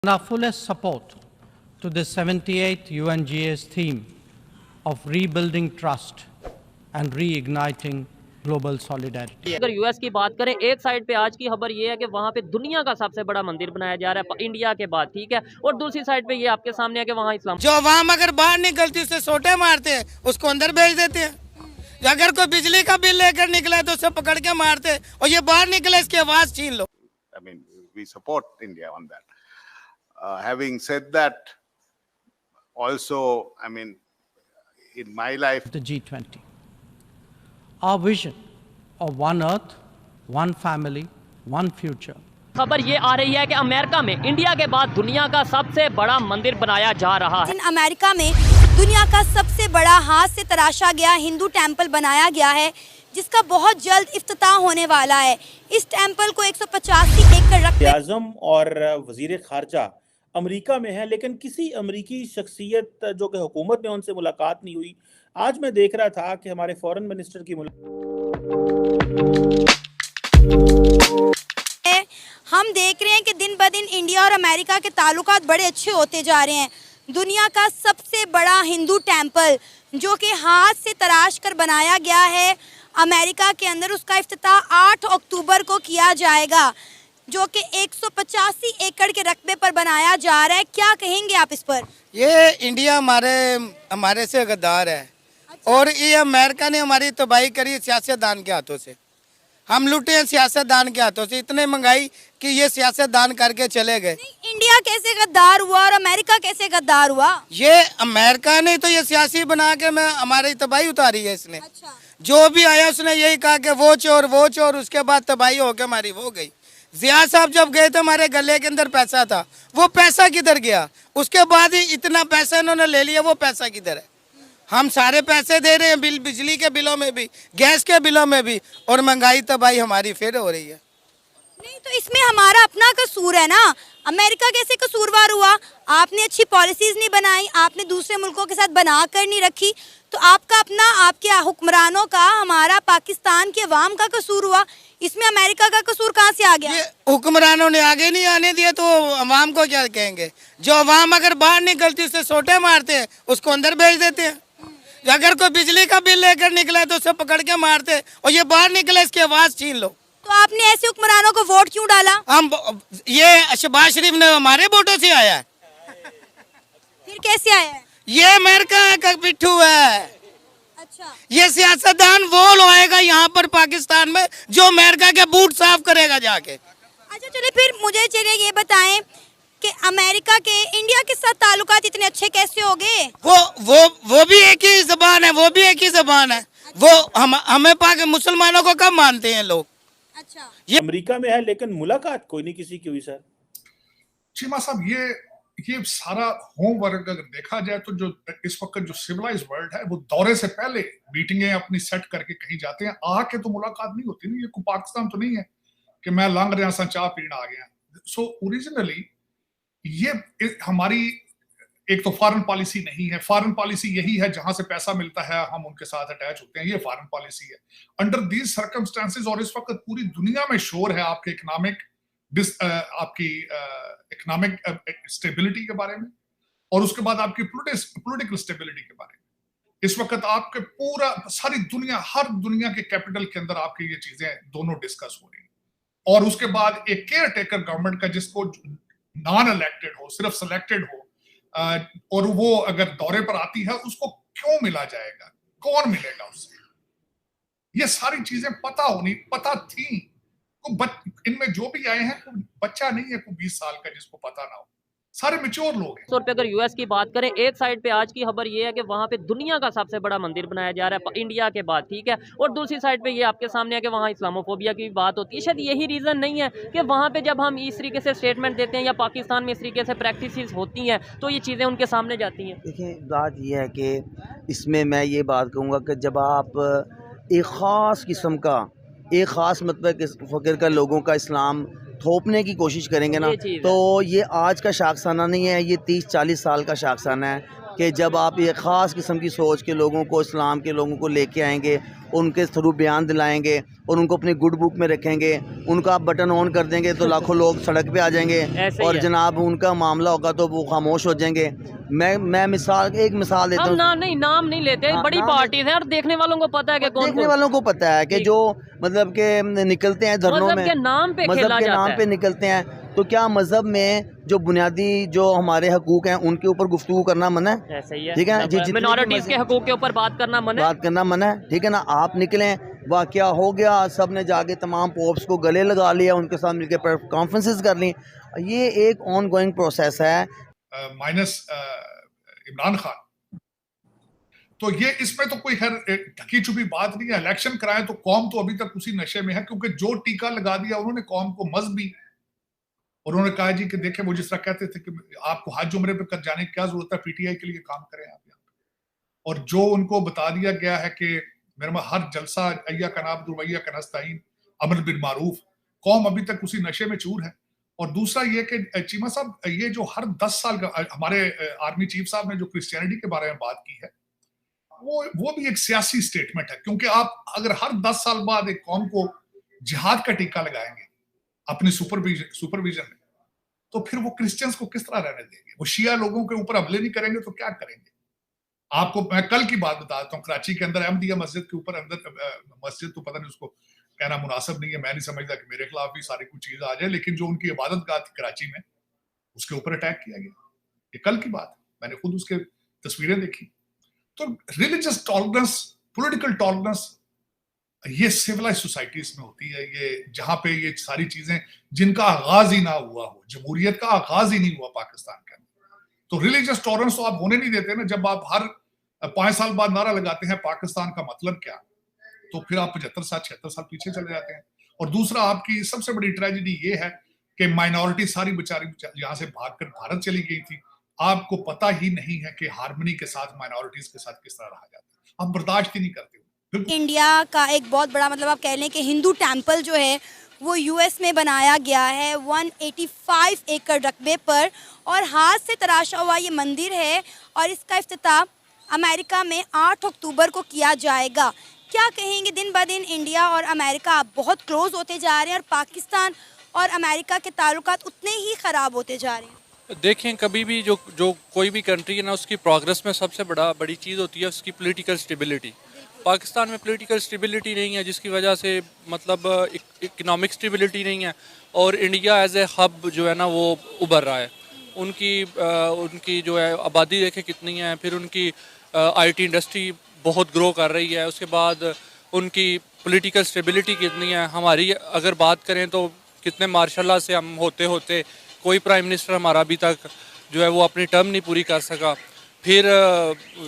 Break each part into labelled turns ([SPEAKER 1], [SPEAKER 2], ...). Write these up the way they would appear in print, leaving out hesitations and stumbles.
[SPEAKER 1] Our fullest support to the 78th UNGA's theme of rebuilding trust and reigniting global solidarity.
[SPEAKER 2] अगर US की बात करें, एक side पे आज की खबर ये है कि वहाँ पे दुनिया का सबसे बड़ा मंदिर बनाया जा रहा है इंडिया के बाद, ठीक है, और दूसरी साइड पे ये आपके सामने है कि वहाँ इस्लाम
[SPEAKER 3] जो अवाम अगर बाहर निकलती उससे सोटे मारते हैं, उसको अंदर भेज देते हैं। अगर कोई बिजली का बिल लेकर निकला है तो उसे पकड़ के मारते हैं, और ये बाहर निकले इसकी आवाज छीन लो।
[SPEAKER 4] I mean, we support India on that. Having said that, also, I mean, in my life,
[SPEAKER 1] The G20. Our vision of one earth, one family, one future.
[SPEAKER 2] खबर ये आ रही है कि अमेरिका में इंडिया के बाद दुनिया का सबसे बड़ा मंदिर बनाया जा रहा है।
[SPEAKER 5] अमेरिका में दुनिया का सबसे बड़ा हाथ से तराशा गया हिंदू टेंपल बनाया गया है, जिसका बहुत जल्द इफ्तिताह होने वाला है। इस टेंपल को 185 एकड़ रकबे
[SPEAKER 6] आज़म और वजीर खारजा अमेरिका में है, लेकिन किसी अमेरिकी शख्सियत जो कि हुकूमत में उनसे मुलाकात नहीं हुई। आज मैं देख रहा था कि हमारे फॉरेन मिनिस्टर की
[SPEAKER 5] हम देख रहे हैं कि दिन ब दिन इंडिया और अमेरिका के ताल्लुकात बड़े अच्छे होते जा रहे हैं। दुनिया का सबसे बड़ा हिंदू टेंपल जो कि हाथ से तराश कर बनाया गया है अमेरिका के अंदर, उसका इफ्तिताह 8 अक्टूबर को किया जाएगा, जो कि 185 एकड़ के रकबे पर बनाया जा रहा है। क्या कहेंगे आप इस पर?
[SPEAKER 3] ये इंडिया हमारे से गद्दार है। अच्छा। और ये अमेरिका ने हमारी तबाही करी सियासतदान के हाथों से। हम लुटे हैं सियासतदान के हाथों से, इतने महंगाई कि ये सियासतदान करके चले गए।
[SPEAKER 5] इंडिया कैसे गद्दार हुआ और अमेरिका कैसे गद्दार हुआ?
[SPEAKER 3] ये अमेरिका ने तो ये सियासी बना के हमारी तबाही उतारी है इसने।
[SPEAKER 5] अच्छा।
[SPEAKER 3] जो भी आया उसने यही कहा कि वो चोर, उसके बाद तबाही होकर हमारी वो गई। जिया साहब जब गए थे हमारे गले के अंदर पैसा था, वो पैसा किधर गया? उसके बाद ही इतना पैसा इन्होंने ले लिया, वो पैसा किधर है? हम सारे पैसे दे रहे हैं, बिजली के बिलों में भी, गैस के बिलों में भी, और महंगाई तबाही हमारी फिर हो रही है।
[SPEAKER 5] नहीं तो इसमें हमारा अपना कसूर है ना। अमेरिका कैसे कसूरवार हुआ? आपने अच्छी पॉलिसीज नहीं बनाई, आपने दूसरे मुल्कों के साथ बना कर नहीं रखी, तो आपका अपना, आपके हुक्मरानों का, हमारा पाकिस्तान के अवाम का कसूर हुआ। इसमें अमेरिका का कसूर कहाँ से आ गया?
[SPEAKER 3] ये हुक्मरानों ने आगे नहीं आने दिया तो अवाम को क्या कहेंगे? जो अवाम अगर बाहर निकलती उससे सोटे मारते हैं, उसको अंदर भेज देते हैं। अगर कोई बिजली का बिल लेकर निकला है तो उसे पकड़ के मारते हैं, और ये बाहर निकले इसकी आवाज छीन लो।
[SPEAKER 5] तो आपने ऐसे हुक्मरानों को वोट क्यों डाला?
[SPEAKER 3] ये शहबाज शरीफ ने हमारे वोटों से आया है।
[SPEAKER 5] फिर कैसे आया है?
[SPEAKER 3] ये अमेरिका का पिट्ठू है।
[SPEAKER 5] अच्छा।
[SPEAKER 3] ये सियासतदान वो लोएगा यहाँ पर पाकिस्तान में जो अमेरिका के बूट साफ करेगा जाके।
[SPEAKER 5] अच्छा चलिए, फिर मुझे चलिए ये बताएं कि अमेरिका के इंडिया के साथ ताल्लुकात इतने अच्छे कैसे हो गए?
[SPEAKER 3] वो भी एक ही जबान है, वो भी एक ही जबान है। वो हमें मुसलमानों को कब मानते हैं लोग?
[SPEAKER 5] अच्छा।
[SPEAKER 6] ये अमेरिका में है, लेकिन मुलाकात कोई नहीं किसी की हुई। सर
[SPEAKER 7] चीमा साहब, ये सारा होमवर्क अगर देखा जाए तो जो इस वक्त जो सिविलाइज्ड वर्ल्ड है वो दौरे से पहले मीटिंगें अपनी सेट करके कहीं जाते हैं, आके तो मुलाकात नहीं होती। नहीं, ये कोई पाकिस्तान तो नहीं है कि मैं लंघ रहा सा चाह पीना आ गया। सो ओरिजिनली ये हमारी एक तो फॉरेन पॉलिसी नहीं है। फॉरेन पॉलिसी यही है जहां से पैसा मिलता है हम उनके साथ अटैच होते हैं, ये फॉरेन पॉलिसी है अंडर दीज सर्कमस्टांसेस। और इस वक्त पूरी दुनिया में शोर है आपके इकोनॉमिक स्टेबिलिटी के बारे में, और उसके बाद आपकी पॉलिटिकल स्टेबिलिटी के बारे में। इस वक्त आपके सारी दुनिया, हर दुनिया के कैपिटल के अंदर आपकी ये चीजें दोनों डिस्कस हो रही हैं। और उसके बाद एक केयर टेकर गवर्नमेंट का, जिसको नॉन इलेक्टेड हो, सिर्फ सिलेक्टेड हो, और वो अगर दौरे पर आती है उसको क्यों मिला जाएगा, कौन मिलेगा उससे? ये सारी चीजें पता थी। इनमें जो भी आए हैं कोई बच्चा नहीं है, कोई 20 साल का जिसको पता ना हो, सारे मैच्योर लोग हैं।
[SPEAKER 2] तौर पे अगर यूएस की बात करें, एक साइड पे आज की खबर ये है कि वहाँ पे दुनिया का सबसे बड़ा मंदिर बनाया जा रहा है इंडिया के बाद, ठीक है, और दूसरी साइड पे ये आपके सामने है कि वहाँ इस्लामोफोबिया की बात होती है। शायद यही रीज़न नहीं है कि वहाँ पे जब हम इस तरीके से स्टेटमेंट देते हैं या पाकिस्तान में इस तरीके से प्रैक्टिस होती हैं तो ये चीज़ें उनके सामने जाती हैं।
[SPEAKER 8] देखिए, बात यह है कि इसमें मैं ये बात कहूँगा कि जब आप एक ख़ास किस्म का, एक ख़ास मतलब के फ़िक्र का लोगों का इस्लाम थोपने की कोशिश करेंगे ना, तो ये आज का शाखसाना नहीं है, ये 30-40 साल का शाखसाना है। कि जब आप एक ख़ास किस्म की सोच के लोगों को, इस्लाम के लोगों को लेके आएंगे, उनके थ्रू बयान दिलाएंगे और उनको अपनी गुड बुक में रखेंगे, उनका आप बटन ऑन कर देंगे तो लाखों लोग सड़क पे आ जाएंगे
[SPEAKER 2] ऐसे ही
[SPEAKER 8] और
[SPEAKER 2] है।
[SPEAKER 8] जनाब उनका मामला होगा तो वो खामोश हो जाएंगे। मैं एक मिसाल देता
[SPEAKER 2] हम
[SPEAKER 8] हूँ।
[SPEAKER 2] नाम नहीं लेते,
[SPEAKER 8] हाँ,
[SPEAKER 2] बड़ी
[SPEAKER 8] नाम
[SPEAKER 2] पार्टीज हैं और देखने वालों को पता है कि कौन
[SPEAKER 8] देखने
[SPEAKER 2] कौन
[SPEAKER 8] वालों को पता है कि
[SPEAKER 2] ठीक।
[SPEAKER 8] जो मतलब के निकलते हैं धरनों
[SPEAKER 2] मजहब
[SPEAKER 8] में,
[SPEAKER 2] के नाम पे
[SPEAKER 8] मजहब
[SPEAKER 2] खेला
[SPEAKER 8] के
[SPEAKER 2] जाता
[SPEAKER 8] नाम
[SPEAKER 2] है।
[SPEAKER 8] पे निकलते हैं, तो क्या मजहब में जो बुनियादी जो हमारे हकूक हैं उनके ऊपर गुफ्तगू करना मना है?
[SPEAKER 2] ऐसे ही है।
[SPEAKER 8] ठीक है, जितने भी
[SPEAKER 2] मिनॉरिटीज के हकूक के ऊपर बात करना मना है।
[SPEAKER 8] बात करना मना है, ठीक है ना। आप निकले, वाकया हो गया, सब ने जाके तमाम पोप्स को गले लगा लिया, उनके साथ मिलकर कॉन्फ्रेंसेस कर ली। ये एक ऑन गोइंग प्रोसेस है।
[SPEAKER 7] माइनस इमरान खान, तो ये इसमें तो कोई खैर ढकी छुपी बात नहीं है। इलेक्शन कराएं तो कौम तो अभी तक उसी नशे में है, क्योंकि जो टीका लगा दिया उन्होंने कौम को मजहबी, और उन्होंने कहा जी कि देखें वो जिस तरह कहते थे कि आपको हज उम्रे पे कर जाने की क्या जरूरत है, पीटीआई के लिए काम करें आप यहाँ पे। और जो उनको बता दिया गया है कि मेरे में हर जलसा अय्या का नाम दुर्वैया का नस्ताइन अमर बिन मारूफ, कौम अभी तक उसी नशे में चूर है। और दूसरा ये कि चीमा साहब, ये जो हर 10 साल का हमारे आर्मी चीफ साहब ने जो क्रिश्चियनिटी के बारे में बात की है, वो भी एक सियासी स्टेटमेंट है, क्योंकि आप अगर हर 10 साल बाद एक कौम को जिहाद का टीका लगाएंगे अपनी सुपरविजन में, तो फिर वो क्रिश्चियंस को किस तरह रहने देंगे? वो शिया लोगों के ऊपर हमले नहीं करेंगे तो क्या करेंगे? आपको मैं कल की बात बताता हूँ, कराची के अंदर अहमदिया मस्जिद के ऊपर, अंदर मस्जिद तो पता नहीं उसको कहना मुनासिब नहीं है, मैं नहीं समझता कि मेरे खिलाफ भी सारी कुछ चीज आ जाए, लेकिन जो उनकी इबादत गाह थी कराची में, उसके ऊपर अटैक किया गया। ये कल की बात है, मैंने खुद उसके तस्वीरें देखी। तो रिलीजियस टॉलरेंस, पॉलिटिकल टॉलरेंस, ये सिविलाइज सोसाइटीज में होती है, ये जहां पे ये सारी चीजें जिनका आगाज ही ना हुआ हो, जमहूरियत का आगाज ही नहीं हुआ पाकिस्तान के अंदर, तो रिलीजियस टॉलरेंस तो आप होने नहीं देते ना। जब आप हर 5 साल बाद नारा लगाते हैं पाकिस्तान का मतलब क्या, तो फिर आप 75 साल 76 साल पीछे चले जाते हैं। और दूसरा, आपकी सबसे बड़ी ट्रेजेडी ये है कि माइनॉरिटी सारी बेचारी यहाँ से भागकर भारत चली गई थी। आपको पता ही नहीं है कि हार्मनी के साथ माइनॉरिटीज के साथ किस तरह रहा जाता है, आप बर्दाश्त ही नहीं करते।
[SPEAKER 5] इंडिया का एक बहुत बड़ा मतलब आप कह लें कि हिंदू टेम्पल जो है वो यूएस में बनाया गया है 185 एकड़ रकबे पर, और हाथ से तराशा हुआ ये मंदिर है, और इसका इफ्तिताह अमेरिका में 8 अक्टूबर को किया जाएगा। क्या कहेंगे, दिन ब दिन इंडिया और अमेरिका बहुत क्लोज होते जा रहे हैं और पाकिस्तान और अमेरिका के ताल्लुकात उतने ही ख़राब होते जा रहे हैं?
[SPEAKER 9] देखें, कभी भी जो कोई भी कंट्री है ना, उसकी प्रोग्रेस में सबसे बड़ी चीज़ होती है उसकी पॉलिटिकल स्टेबिलिटी। पाकिस्तान में पॉलिटिकल स्टेबिलिटी नहीं है, जिसकी वजह से मतलब इकोनॉमिक स्टेबिलिटी नहीं है, और इंडिया एज ए हब जो है ना वो उभर रहा है। उनकी जो है आबादी देखें कितनी है, फिर उनकी आईटी इंडस्ट्री बहुत ग्रो कर रही है, उसके बाद उनकी पॉलिटिकल स्टेबिलिटी कितनी है। हमारी अगर बात करें तो कितने मार्शल लॉ से हम होते कोई प्राइम मिनिस्टर हमारा अभी तक जो है वो अपनी टर्म नहीं पूरी कर सका। फिर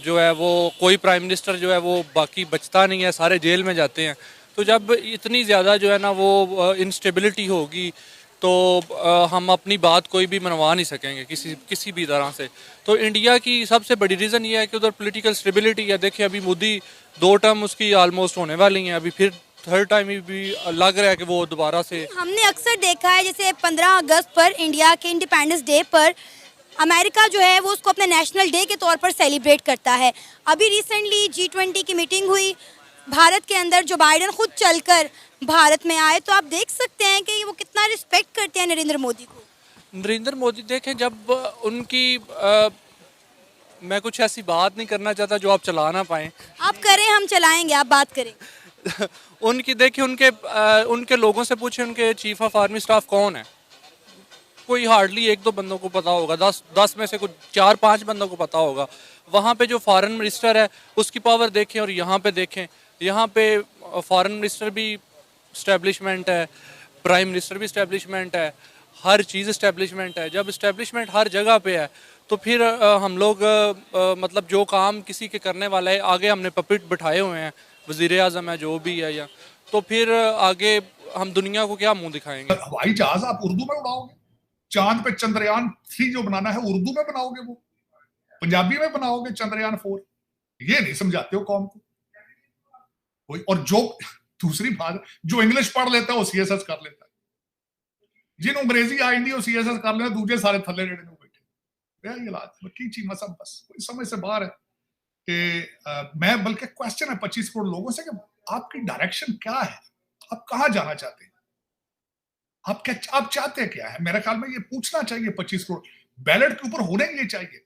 [SPEAKER 9] जो है वो कोई प्राइम मिनिस्टर जो है वो बाकी बचता नहीं है, सारे जेल में जाते हैं। तो जब इतनी ज़्यादा जो है ना वो इंस्टेबिलिटी होगी तो हम अपनी बात कोई भी मनवा नहीं सकेंगे किसी भी तरह से। तो इंडिया की सबसे बड़ी रीज़न ये है कि उधर पॉलिटिकल स्टेबिलिटी है। देखिए, अभी मोदी 2 टर्म उसकी ऑलमोस्ट होने वाली हैं, अभी फिर 3rd टाइम भी लग रहा है कि वो दोबारा से।
[SPEAKER 5] हमने अक्सर देखा है जैसे 15 अगस्त पर, इंडिया के इंडिपेंडेंस डे पर, अमेरिका जो है वो उसको अपने नेशनल डे के तौर पर सेलिब्रेट करता है। अभी रिसेंटली G20 की मीटिंग हुई भारत के अंदर, जो बाइडेन खुद चलकर भारत में आए, तो आप देख सकते हैं कि वो कितना रिस्पेक्ट करते हैं नरेंद्र मोदी को।
[SPEAKER 9] नरेंद्र मोदी देखें, जब उनकी मैं कुछ ऐसी बात नहीं करना चाहता जो आप चला ना पाएँ।
[SPEAKER 5] आप करें, हम चलाएंगे, आप बात करें।
[SPEAKER 9] उनकी देखिए, उनके लोगों से पूछे उनके चीफ ऑफ आर्मी स्टाफ कौन है, कोई हार्डली 1-2 बंदों को पता होगा, 10 में से कुछ 4-5 बंदों को पता होगा। वहाँ पे जो फॉरेन मिनिस्टर है उसकी पावर देखें और यहाँ पे देखें। यहाँ पे फॉरेन मिनिस्टर भी इस्टेब्लिशमेंट है, प्राइम मिनिस्टर भी इस्टेब्लिशमेंट है, हर चीज़ इस्टेब्लिशमेंट है। जब इस्टेब्लिशमेंट हर जगह पे है तो फिर हम लोग मतलब जो काम किसी के करने वाला है, आगे हमने पपिट बिठाए हुए हैं, वज़ीर आज़म है जो भी है, या तो फिर आगे हम दुनिया को क्या मुंह दिखाएंगे।
[SPEAKER 7] हवाई जहाज आप उर्दू में उड़ाओगे, चांद पे चंद्रयान 3 जो बनाना है उर्दू में बनाओगे, वो पंजाबी में बनाओगे चंद्रयान 4, ये नहीं समझाते हो कौम को कोई। और जो दूसरी बात, जो इंग्लिश पढ़ लेता है वो CSS कर लेता है, जिन अंग्रेजी आएंगी वो CSS कर लेना, दूसरे सारे थल्ले रेड़े में बैठे। यही हालात कीची मसब बस कोई समझ से बाहर है कि मैं बल्कि क्वेश्चन है 25 करोड़ लोगों से कि आपकी डायरेक्शन क्या है, आप कहाँ जाना चाहते हैं, आप चाहते क्या है। मेरे ख्याल में ये पूछना चाहिए 25 करोड़ बैलेट के ऊपर होने ये चाहिए